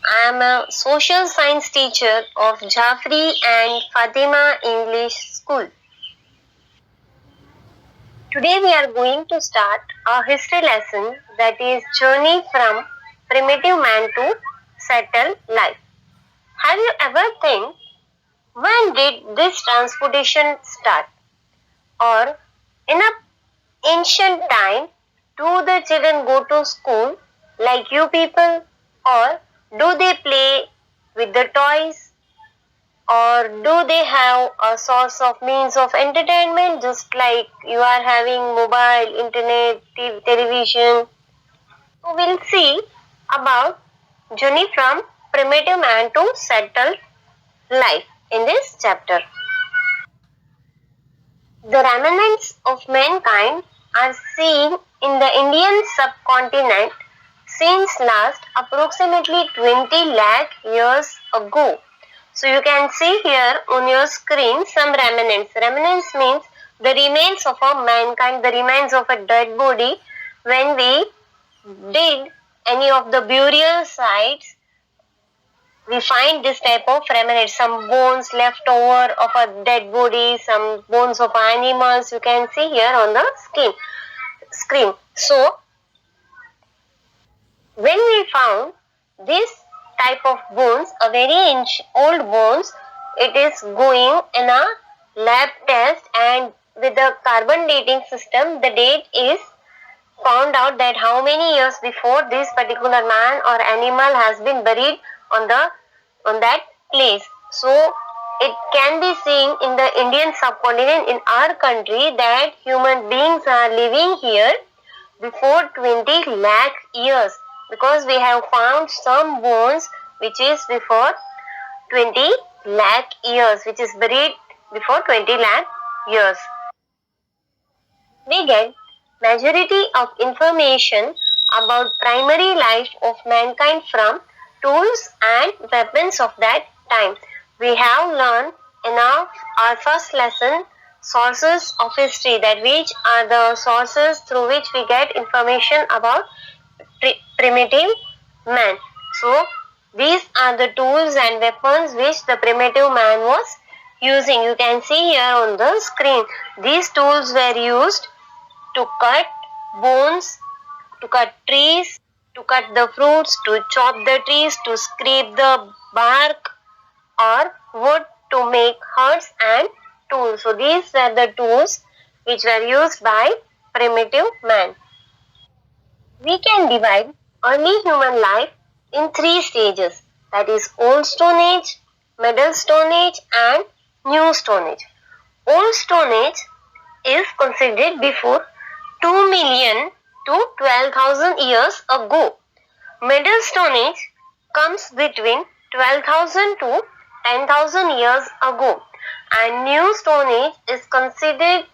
I am a social science teacher of Jafri and Fatima English School. Today we are going to start a history lesson that is Journey from Primitive Man to Settled Life. Have you ever think when did this transportation start? Or in a ancient time, do the children go to school like you people? Or do they play with the toys? Or do they have a source of means of entertainment just like you are having mobile, internet, television? So we'll see about journey from primitive man to settled life in this chapter. The remnants of mankind are seen in the Indian subcontinent since last approximately 20 lakh years ago. So you can see here on your screen some remnants. Remnants means the remains of a mankind, the remains of a dead body. When we dig any of the burial sites, we find this type of remnants, some bones left over of a dead body, some bones of animals you can see here on the screen. So when we found this type of bones, a very old bones, it is going in a lab test, and with the carbon dating system, the date is found out that how many years before this particular man or animal has been buried on that place. So it can be seen in the Indian subcontinent in our country that human beings are living here before 20 lakh years, because we have found some bones which is before 20 lakh years, which is buried before 20 lakh years. We get majority of information about primary life of mankind from tools and weapons of that time. We have learned in our first lesson sources of history, that which are the sources through which we get information about primitive man. So these are the tools and weapons which the primitive man was using. You can see here on the screen. These tools were used to cut bones, to cut trees, to cut the fruits, to chop the trees, to scrape the bark or wood, to make huts and tools. So these were the tools which were used by primitive man. We can divide early human life in three stages, that is Old Stone Age, Middle Stone Age and New Stone Age. Old Stone Age is considered before 2 million to 12,000 years ago. Middle Stone Age comes between 12,000 to 10,000 years ago, and New Stone Age is considered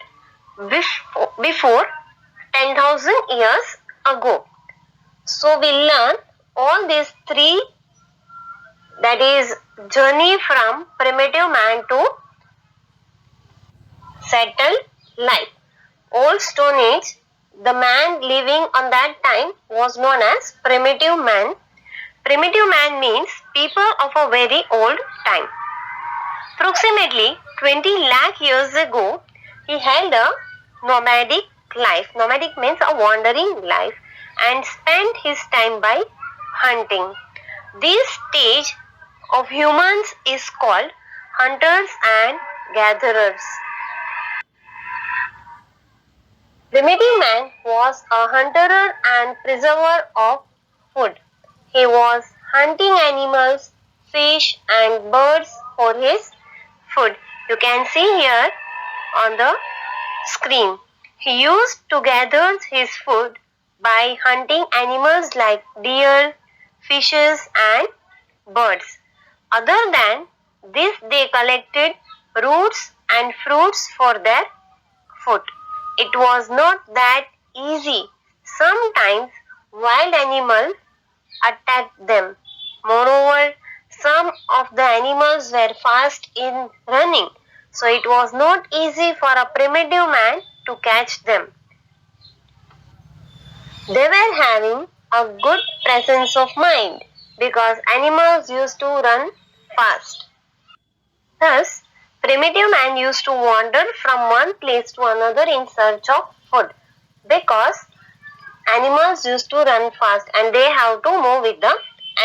before 10,000 years ago. So we learn all these three, that is journey from primitive man to settled life. Old Stone Age, the man living on that time was known as primitive man. Primitive man means people of a very old time. Approximately 20 lakh years ago, he held a nomadic life. Nomadic means a wandering life, and spent his time by hunting. This stage of humans is called hunters and gatherers. Primitive man was a hunter and preserver of food. He was hunting animals, fish and birds for his food. You can see here on the screen. He used to gather his food by hunting animals like deer, fishes and birds. Other than this, they collected roots and fruits for their food. It was not that easy. Sometimes wild animals attacked them. Moreover, some of the animals were fast in running, so it was not easy for a primitive man to catch them. They were having a good presence of mind. because animals used to run fast. Thus, primitive man used to wander from one place to another in search of food because animals used to run fast and they have to move with the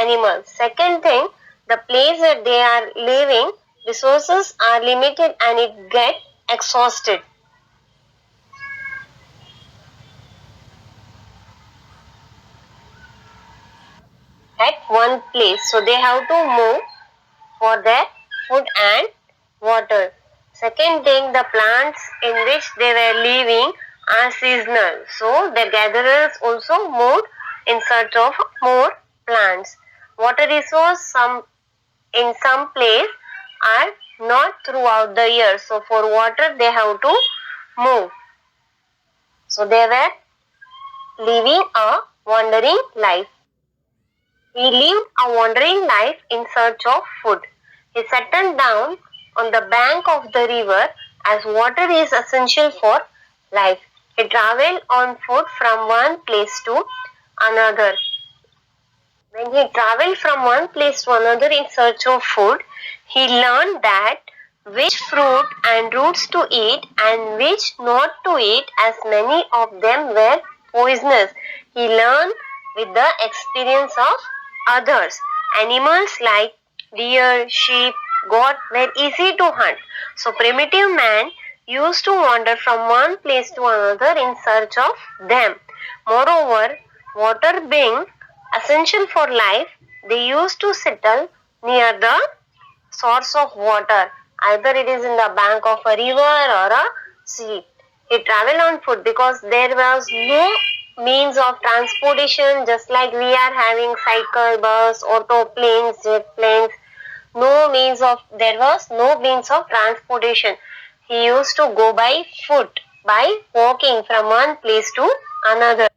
animals. Second thing, the place that they are living, resources are limited and it get exhausted. At one place, so they have to move for their food and water. Second thing, the plants in which they were living are seasonal. So the gatherers also moved in search of more plants. Water resource in some place are not throughout the year. So for water they have to move. So they were living a wandering life. He lived a wandering life in search of food. He settled down on the bank of the river as water is essential for life. He traveled on foot from one place to another. When he traveled from one place to another in search of food, he learned that which fruit and roots to eat and which not to eat, as many of them were poisonous. He learned with the experience of others. Animals like deer, sheep, goat were easy to hunt. So primitive man used to wander from one place to another in search of them. Moreover, water being essential for life, they used to settle near the source of water. Either it is in the bank of a river or a sea. He traveled on foot because there was no means of transportation, just like we are having cycle, bus, auto, planes, jet planes. There was no means of transportation. He used to go by foot, by walking from one place to another.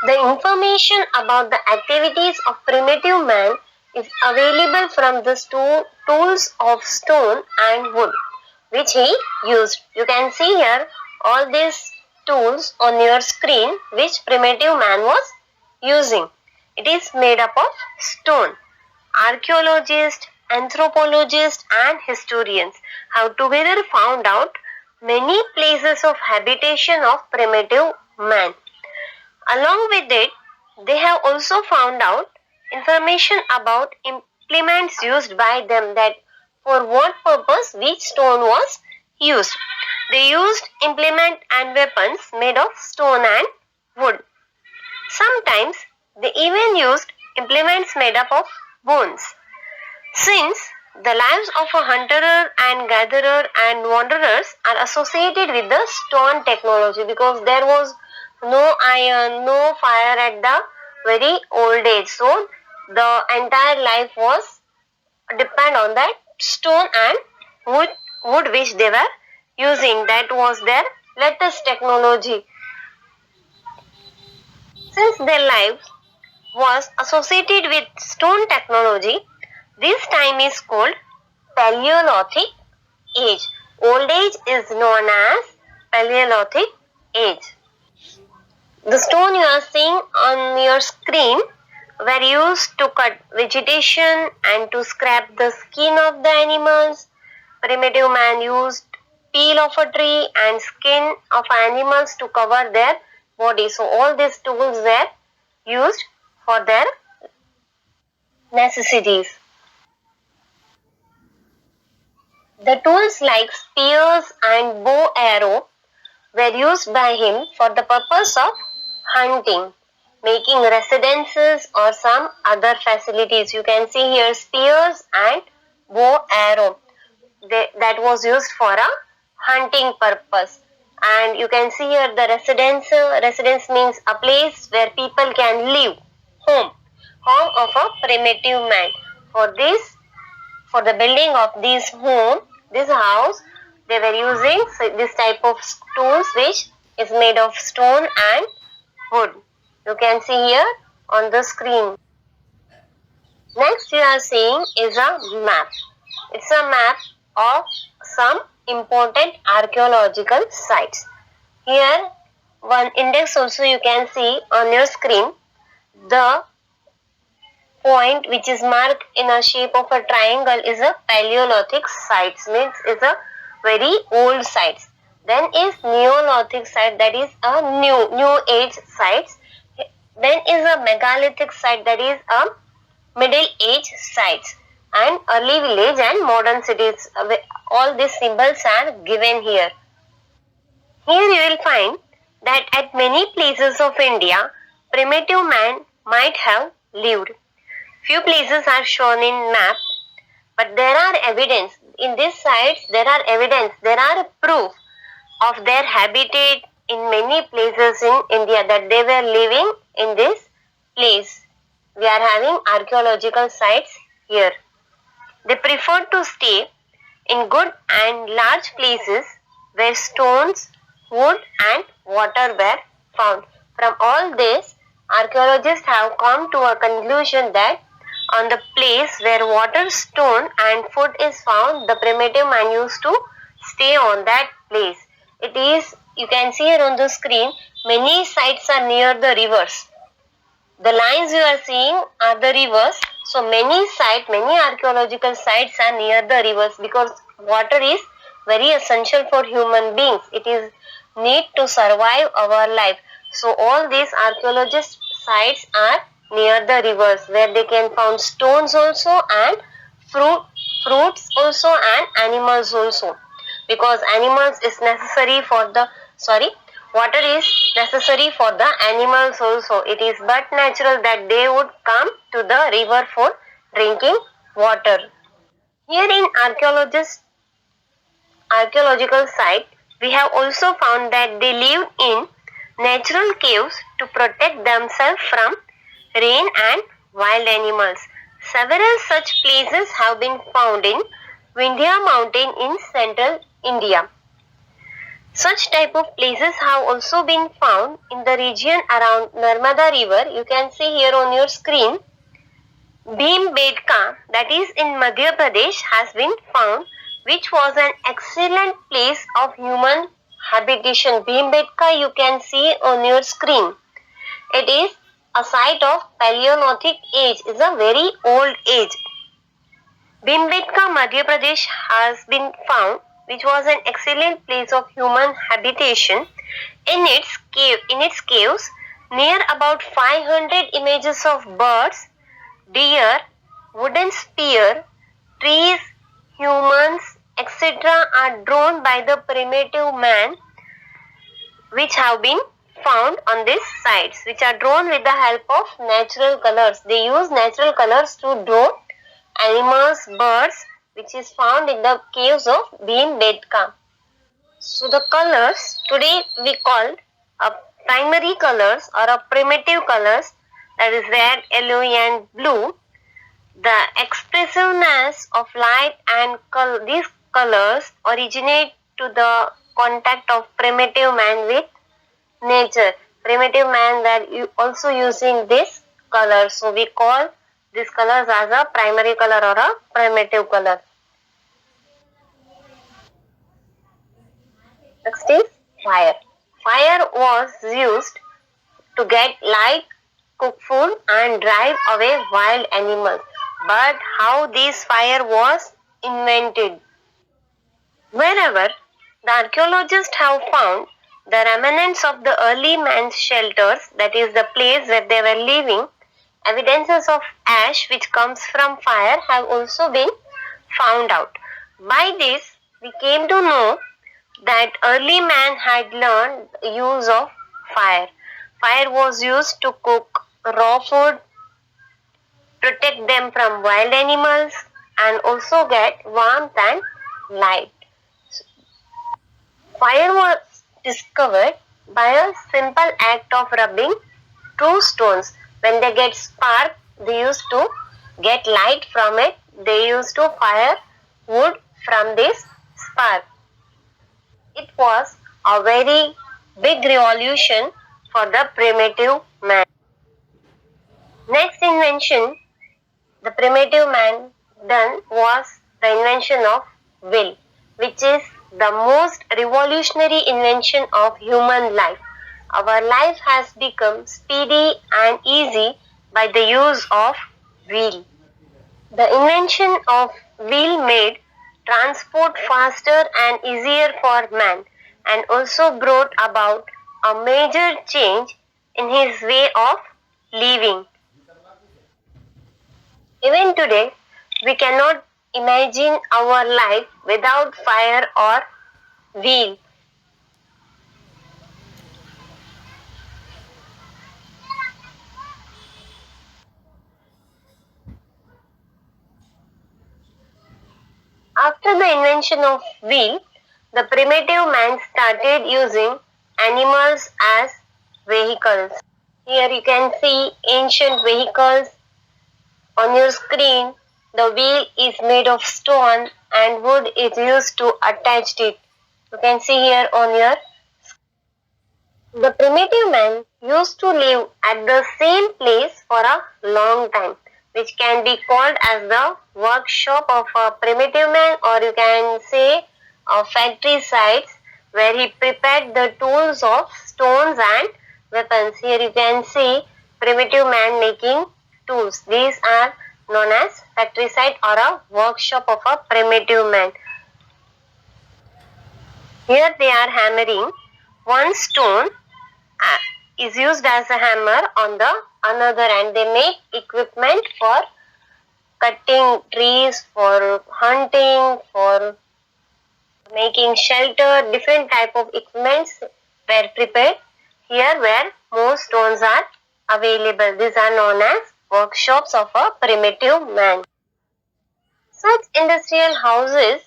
The information about the activities of primitive man is available from the tools of stone and wood which he used. You can see here all these tools on your screen which primitive man was using. It is made up of stone. Archaeologists, anthropologists and historians have together found out many places of habitation of primitive man. Along with it, they have also found out information about implements used by them, that for what purpose which stone was used. They used implement and weapons made of stone and wood. Sometimes they even used implements made up of bones. Since the lives of a hunter and gatherer and wanderers are associated with the stone technology, because there was no iron, no fire at the very old age. So the entire life was depend on that stone and wood which they were using. That was their latest technology. Since their life was associated with stone technology, this time is called Paleolithic age. Old age is known as Paleolithic age. The stone you are seeing on your screen were used to cut vegetation and to scrap the skin of the animals. Primitive man used peel of a tree and skin of animals to cover their body. So all these tools were used for their necessities. The tools like spears and bow arrow were used by him for the purpose of hunting, making residences or some other facilities. You can see here spears and bow arrow. That was used for a hunting purpose. And you can see here the residence. Residence means a place where people can live. Home of a primitive man. For the building of this home, this house, they were using this type of tools which is made of stone and wood. You can see here on the screen. Next you are seeing is a map. It's a map of some important archaeological sites. Here one index also you can see on your screen. The point which is marked in a shape of a triangle is a Paleolithic sites, means is a very old sites. Then is Neolithic site, that is a new age sites. Then is a Megalithic site, that is a middle age sites, and early village and modern cities. All these symbols are given here. Here you will find that at many places of India, primitive man might have lived. Few places are shown in map, but there are evidence. In these sites, there are evidence, there are proof of their habitat in many places in India, that they were living in this place. We are having archaeological sites here. They preferred to stay in good and large places where stones, wood and water were found. From all this, archaeologists have come to a conclusion that on the place where water, stone and food is found, the primitive man used to stay on that place. It is, you can see here on the screen, many sites are near the rivers. The lines you are seeing are the rivers. So many archaeological sites are near the rivers, because water is very essential for human beings. It is need to survive our life. So all these archaeologist sites are near the rivers, where they can find stones also and fruits also and animals also, because animals is necessary for the water is necessary for the animals also. It is but natural that they would come to the river for drinking water. Here in archaeological site, we have also found that they lived in natural caves to protect themselves from rain and wild animals. Several such places have been found in Vindhya mountain in central India. Such type of places have also been found in the region around Narmada river. You can see here on your screen. Bhimbetka, that is in Madhya Pradesh, has been found, which was an excellent place of human habitation. Bhimbetka you can see on your screen. It is a site of Paleolithic age, is a very old age. Bhimbetka, Madhya Pradesh has been found, which was an excellent place of human habitation. In its caves, near about 500 images of birds, deer, wooden spear, trees, humans, etc. are drawn by the primitive man, which have been found on these sites, which are drawn with the help of natural colors. They use natural colors to draw animals, birds, which is found in the caves of Bhimbetka. So the colors today we call primary colors or a primitive colors, that is red, yellow and blue. The expressiveness of light and these colors originate to the contact of primitive man with nature. Primitive man were also using this color. So we call these colors as a primary color or a primitive color. Next is fire. Fire was used to get light, cook food and drive away wild animals. But how this fire was invented? Wherever the archaeologists have found the remnants of the early man's shelters, that is the place where they were living, evidences of ash which comes from fire have also been found out. By this, we came to know that early man had learned the use of fire. Fire was used to cook raw food, protect them from wild animals and also get warmth and light. Fire was discovered by a simple act of rubbing two stones. When they get spark, they used to get light from it. They used to fire wood from this spark. It was a very big revolution for the primitive man. Next invention the primitive man done was the invention of wheel, which is the most revolutionary invention of human life. Our life has become speedy and easy by the use of wheel. The invention of wheel made transport faster and easier for man and also brought about a major change in his way of living. Even today, we cannot imagine our life without fire or wheel. After the invention of wheel, the primitive man started using animals as vehicles. Here you can see ancient vehicles on your screen. The wheel is made of stone and wood is used to attach it. You can see here on your. The primitive man used to live at the same place for a long time, which can be called as the workshop of a primitive man, or you can say a factory sites where he prepared the tools of stones and weapons. Here you can see primitive man making tools. These are known as factory site or a workshop of a primitive man. Here they are hammering one stone is used as a hammer on the another, and they make equipment for cutting trees, for hunting, for making shelter. Different type of equipments were prepared here where more stones are available. These are known as workshops of a primitive man. Such industrial houses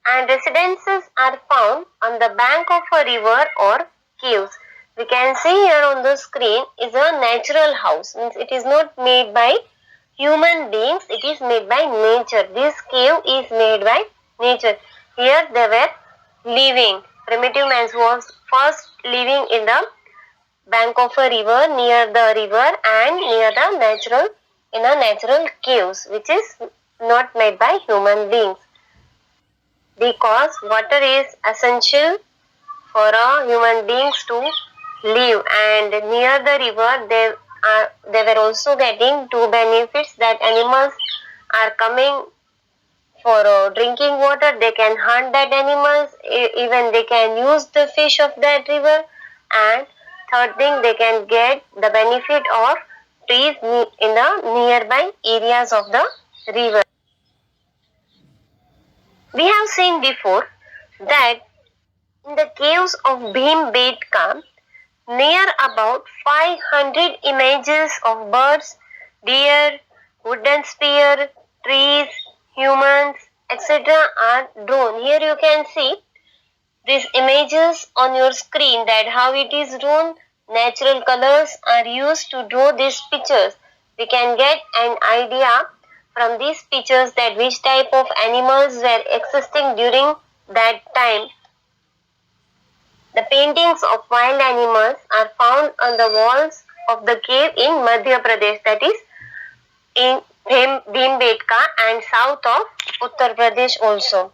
and residences are found on the bank of a river or caves. We can see here on the screen is a natural house. Means it is not made by human beings, it is made by nature. This cave is made by nature. Here they were living. Primitive man was first living in the bank of a river, near the river and near the natural caves, which is not made by human beings. Because water is essential for human beings to live, and near the river they were also getting two benefits, that animals are coming for drinking water, they can hunt that animals, even they can use the fish of that river, and third thing, they can get the benefit of trees in the nearby areas of the river. We have seen before that in the caves of Bhimbetka, near about 500 images of birds, deer, wooden spear, trees, humans, etc. are drawn. Here you can see these images on your screen, that how it is drawn. Natural colors are used to draw these pictures. We can get an idea from these pictures that which type of animals were existing during that time. The paintings of wild animals are found on the walls of the cave in Madhya Pradesh, that is in Bhimbetka and south of Uttar Pradesh also.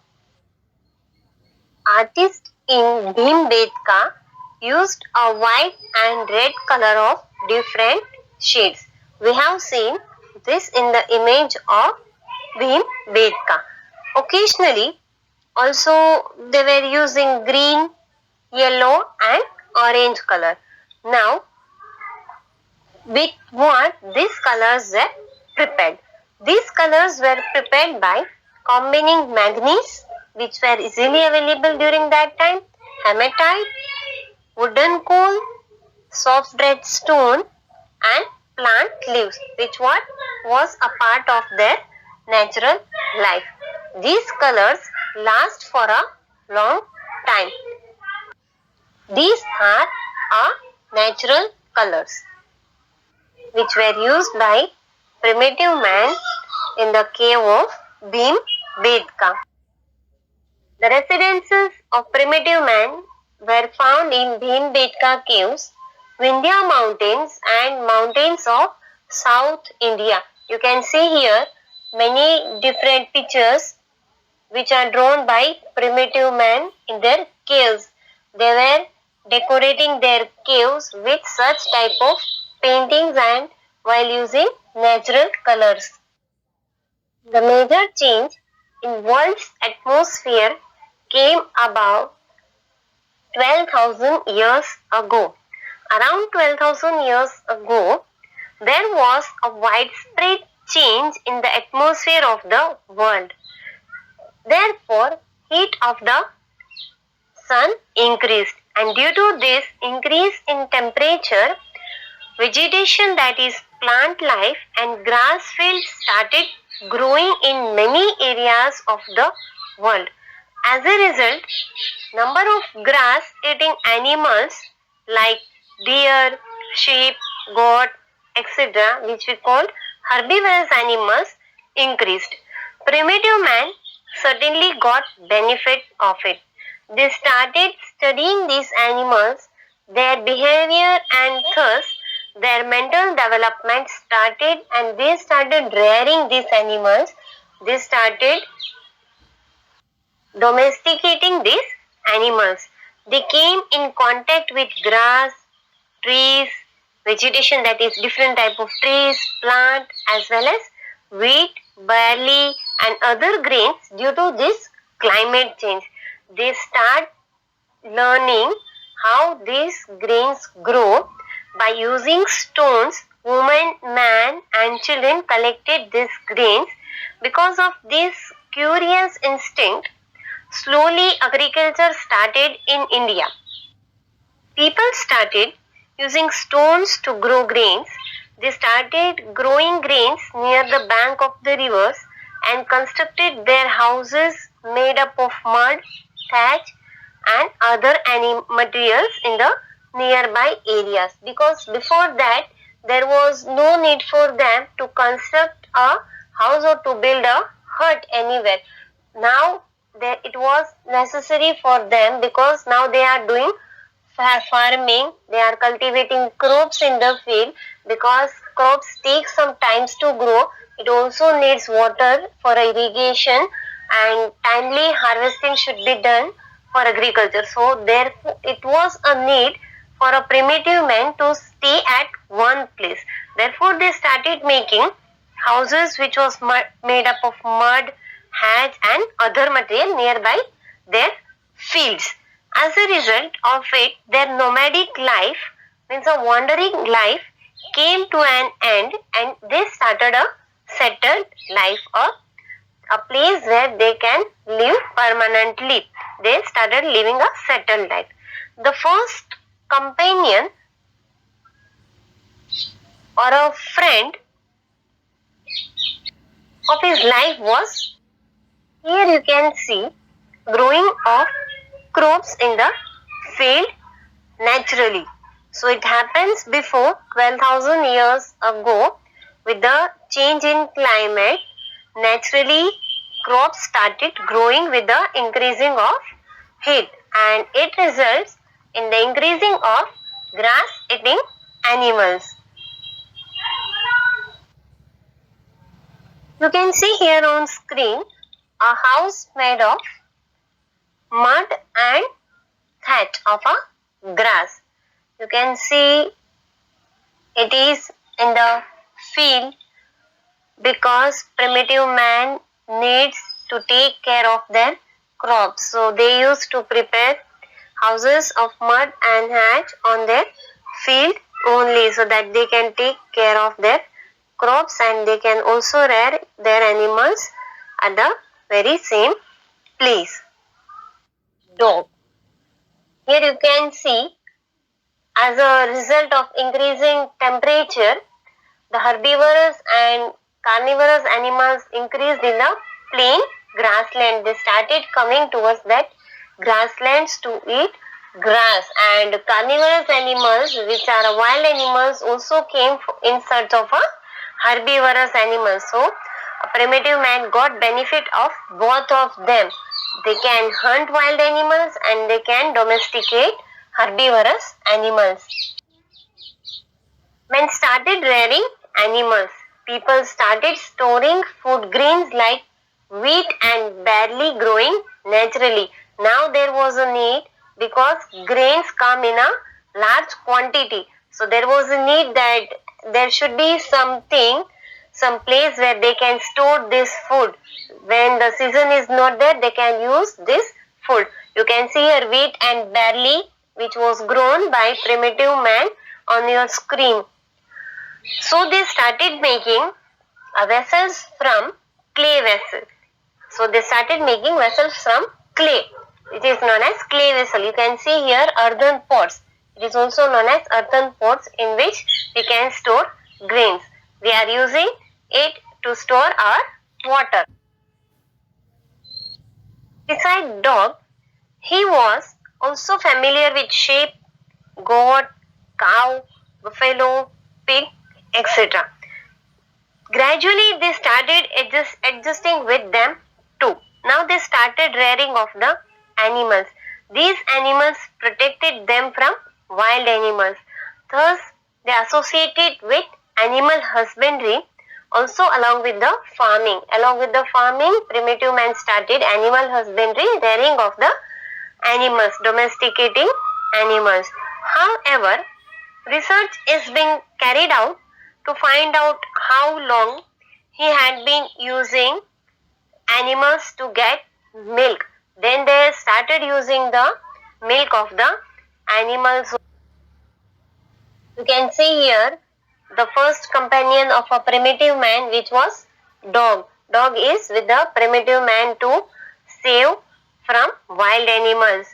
Artists in Bhimbetka used a white and red color of different shades. We have seen this in the image of Bhimbetka. Occasionally also they were using green, yellow and orange color. Now with what these colors were prepared? These colors were prepared by combining manganese, which were easily available during that time, hematite, wooden coal, soft red stone and plant leaves, which was a part of their natural life. These colors last for a long time. These are natural colors which were used by primitive man in the cave of Bhimbetka. The residences of primitive man were found in Bhimbetka caves, Vindhya mountains and mountains of South India. You can see here many different pictures which are drawn by primitive man in their caves. They were decorating their caves with such type of paintings and while using natural colors. The major change in world's atmosphere came about 12,000 years ago. Around 12,000 years ago, there was a widespread change in the atmosphere of the world. Therefore, heat of the sun increased, and due to this increase in temperature, vegetation, that is plant life, and grass fields started growing in many areas of the world. As a result, number of grass eating animals like deer, sheep, goat, etc., which we call herbivorous animals, increased. Primitive man certainly got benefit of it. They started studying these animals, their behavior, and thus their mental development started, and they started rearing these animals. They started domesticating these animals. They came in contact with grass, trees, vegetation, that is different type of trees, plant, as well as wheat, barley, and other grains. Due to this climate change, they start learning how these grains grow by using stones. Women, man, and children collected these grains. Because of this curious instinct, slowly agriculture started in India. People started using stones to grow grains. They started growing grains near the bank of the rivers and constructed their houses made up of mud, thatch, and other materials in the nearby areas. Because before that, there was no need for them to construct a house or to build a hut anywhere. Now it was necessary for them, because now they are doing farming, they are cultivating crops in the field. Because crops take some times to grow, it also needs water for irrigation, and timely harvesting should be done for agriculture. So therefore it was a need for a primitive man to stay at one place. Therefore they started making houses which was made up of mud, hatch, and other material nearby their fields. As a result of it, their nomadic life, means a wandering life, came to an end, and they started a settled life, or a place where they can live permanently. They started living a settled life. The first companion or a friend of his life was, here you can see, growing of crops in the field naturally. So it happens before 12,000 years ago. With the change in climate, naturally crops started growing with the increasing of heat, and it results in the increasing of grass eating animals. You can see here on screen a house made of mud and thatch of a grass. You can see it is in the field, because primitive man needs to take care of their crops. So they used to prepare houses of mud and thatch on their field only, so that they can take care of their crops, and they can also rear their animals at the very same place. Dog. Here you can see, as a result of increasing temperature, the herbivorous and carnivorous animals increased in the plain grassland. They started coming towards that grasslands to eat grass, and carnivorous animals, which are wild animals, also came in search of a herbivorous animal. So a primitive man got benefit of both of them. They can hunt wild animals and they can domesticate herbivorous animals. Men started rearing animals. People started storing food grains like wheat and barley growing naturally. Now there was a need, because grains come in a large quantity. So there was a need that there should be something some place where they can store this food. When the season is not there, they can use this food. You can see here wheat and barley which was grown by primitive man on your screen. So they started making vessels from clay vessels. So they started making vessels from clay. It is known as clay vessel. You can see here earthen pots. It is also known as earthen pots in which we can store grains. We are using it to store our water. Beside dog, he was also familiar with sheep, goat, cow, buffalo, pig, etc. Gradually, they started adjusting with them too. Now they started rearing of the animals. These animals protected them from wild animals. Thus, they associated with animal husbandry also along with the farming. Along with the farming, primitive man started animal husbandry, rearing of the animals, domesticating animals. However, research is being carried out to find out how long he had been using animals to get milk. Then they started using the milk of the animals. You can see here the first companion of a primitive man, which was dog. Dog is with the primitive man to save from wild animals.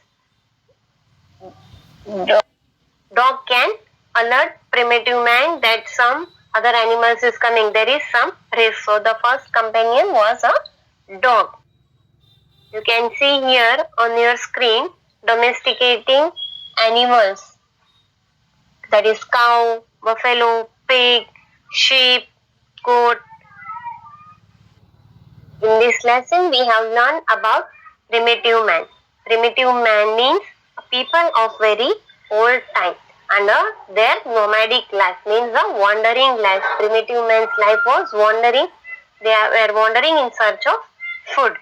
Dog can alert primitive man that some other animals is coming. There is some risk. So the first companion was a dog. You can see here on your screen domesticating animals. That is cow, buffalo, pig, sheep, goat. In this lesson, we have learned about primitive man. Primitive man means people of very old time. And their nomadic life means a wandering life. Primitive man's life was wandering. They were wandering in search of food.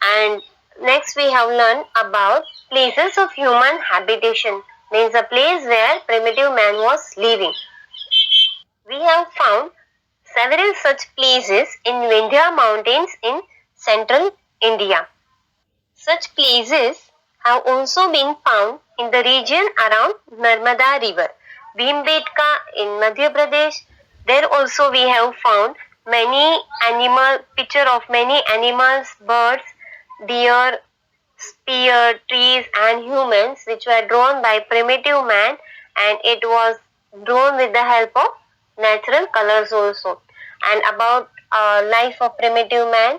And next we have learned about places of human habitation. Means a place where primitive man was living. We have found several such places in Vindhya mountains in central India. Such places have also been found in the region around Narmada river. Bhimbetka in Madhya Pradesh. There also we have found picture of many animals, birds, deer, spear, trees and humans which were drawn by primitive man, and it was drawn with the help of natural colors also. And about life of primitive man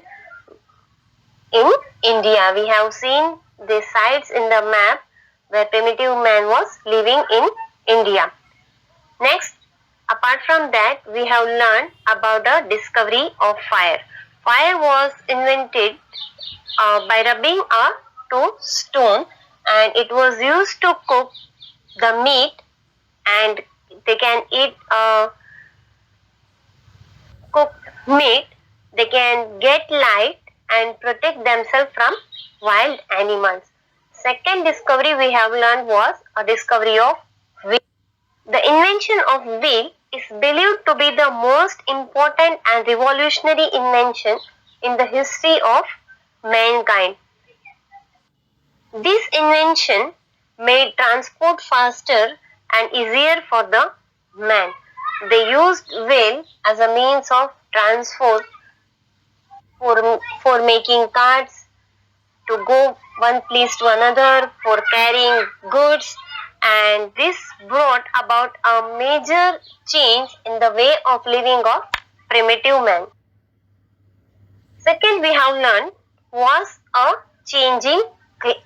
in India, we have seen the sites in the map where primitive man was living in India. Next, apart from that, we have learned about the discovery of fire. Fire was invented by rubbing a to stone, and it was used to cook the meat, and they can eat cooked meat. They can get light and protect themselves from wild animals. Second discovery we have learned was a discovery of wheel. The invention of wheel is believed to be the most important and revolutionary invention in the history of mankind. This invention made transport faster and easier for the man. They used wheel as a means of transport for making carts, to go one place to another, for carrying goods, and this brought about a major change in the way of living of primitive man. Second we have learned was a changing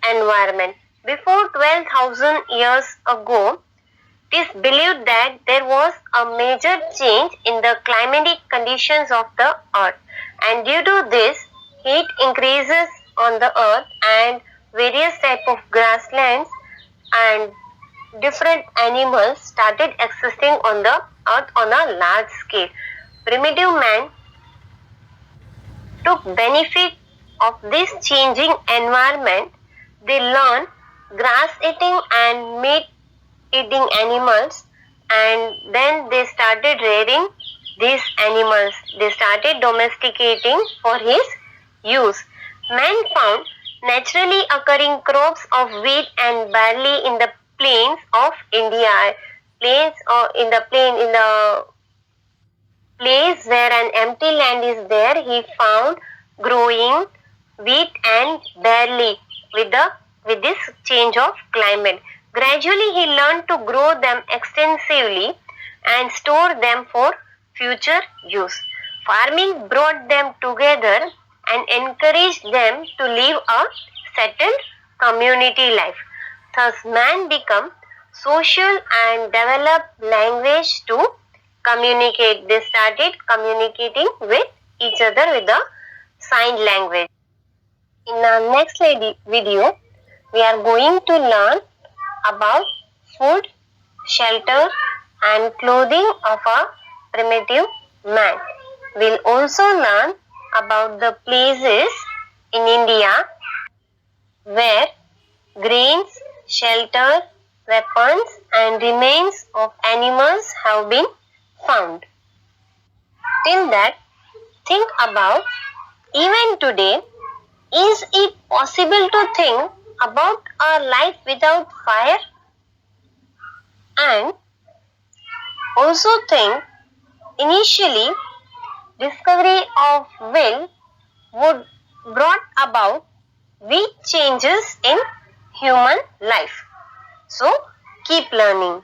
environment. Before 12,000 years ago, it is believed that there was a major change in the climatic conditions of the earth, and due to this, heat increases on the earth and various type of grasslands and different animals started existing on the earth on a large scale. Primitive man took benefit of this changing environment. They learned grass eating and meat eating animals, and then they started rearing these animals. They started domesticating for his use. Man found naturally occurring crops of wheat and barley in the plains of India. Plains or in the place where an empty land is there, he found growing wheat and barley with this change of climate. Gradually he learned to grow them extensively and store them for future use. Farming brought them together and encouraged them to live a settled community life. Thus man became social and developed language to communicate. They started communicating with each other with the sign language. In our next video, we are going to learn about food, shelter and clothing of a primitive man. We'll also learn about the places in India where grains, shelter, weapons and remains of animals have been found. Till that, think about even today, is it possible to think about our life without fire? And also think initially discovery of will would brought about big changes in human life. So keep learning.